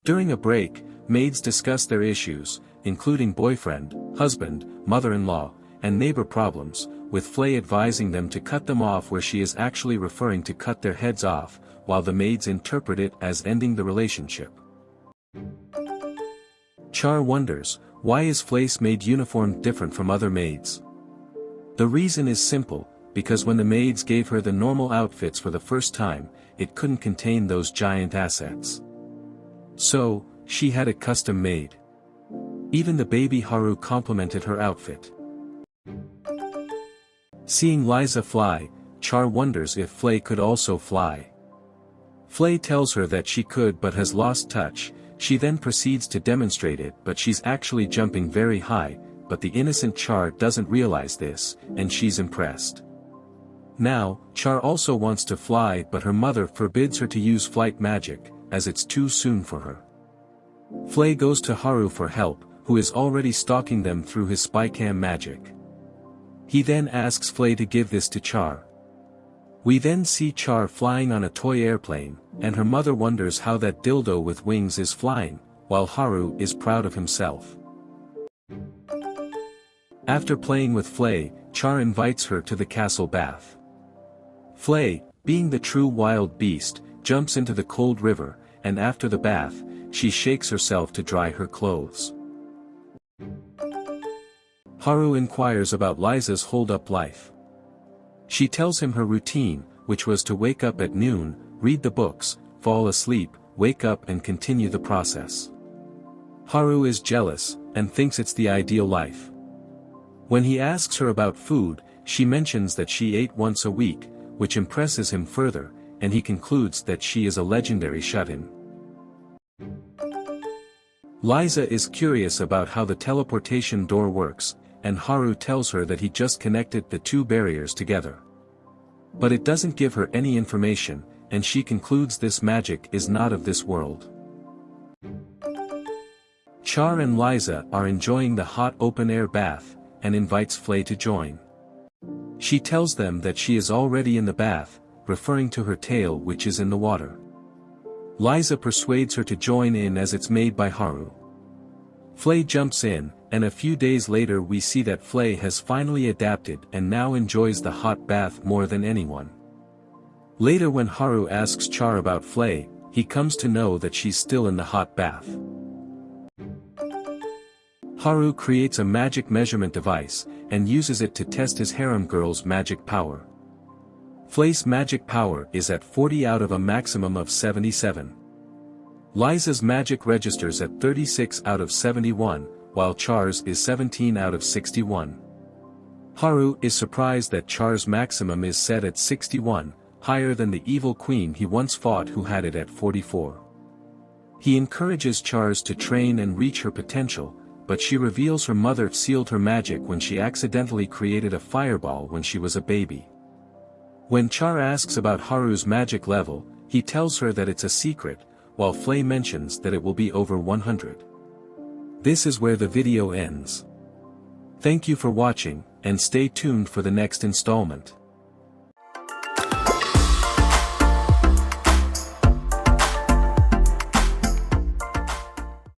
During a break, maids discuss their issues, including boyfriend, husband, mother-in-law, and neighbor problems, with Flay advising them to cut them off where she is actually referring to cut their heads off, while the maids interpret it as ending the relationship. Char wonders, why is Flay's maid uniform different from other maids? The reason is simple, because when the maids gave her the normal outfits for the first time, it couldn't contain those giant assets. So, she had it custom made. Even the baby Haru complimented her outfit. Seeing Liza fly, Char wonders if Flay could also fly. Flay tells her that she could but has lost touch. She then proceeds to demonstrate it, but she's actually jumping very high, but the innocent Char doesn't realize this, and she's impressed. Now, Char also wants to fly, but her mother forbids her to use flight magic, as it's too soon for her. Flay goes to Haru for help, who is already stalking them through his spycam magic. He then asks Flay to give this to Char. We then see Char flying on a toy airplane, and her mother wonders how that dildo with wings is flying, while Haru is proud of himself. After playing with Flay, Char invites her to the castle bath. Flay, being the true wild beast, jumps into the cold river, and after the bath, she shakes herself to dry her clothes. Haru inquires about Liza's hold-up life. She tells him her routine, which was to wake up at noon, read the books, fall asleep, wake up and continue the process. Haru is jealous, and thinks it's the ideal life. When he asks her about food, she mentions that she ate once a week, which impresses him further, and he concludes that she is a legendary shut-in. Liza is curious about how the teleportation door works, and Haru tells her that he just connected the two barriers together. But it doesn't give her any information, and she concludes this magic is not of this world. Char and Liza are enjoying the hot open-air bath, and invites Flay to join. She tells them that she is already in the bath, referring to her tail which is in the water. Liza persuades her to join in as it's made by Haru. Flay jumps in, and a few days later we see that Flay has finally adapted and now enjoys the hot bath more than anyone. Later when Haru asks Char about Flay, he comes to know that she's still in the hot bath. Haru creates a magic measurement device, and uses it to test his harem girl's magic power. Flay's magic power is at 40 out of a maximum of 77. Liza's magic registers at 36 out of 71, while Char's is 17 out of 61. Haru is surprised that Char's maximum is set at 61, higher than the evil queen he once fought who had it at 44. He encourages Char's to train and reach her potential, but she reveals her mother sealed her magic when she accidentally created a fireball when she was a baby. When Char asks about Haru's magic level, he tells her that it's a secret, while Flay mentions that it will be over 100. This is where the video ends. Thank you for watching, and stay tuned for the next installment.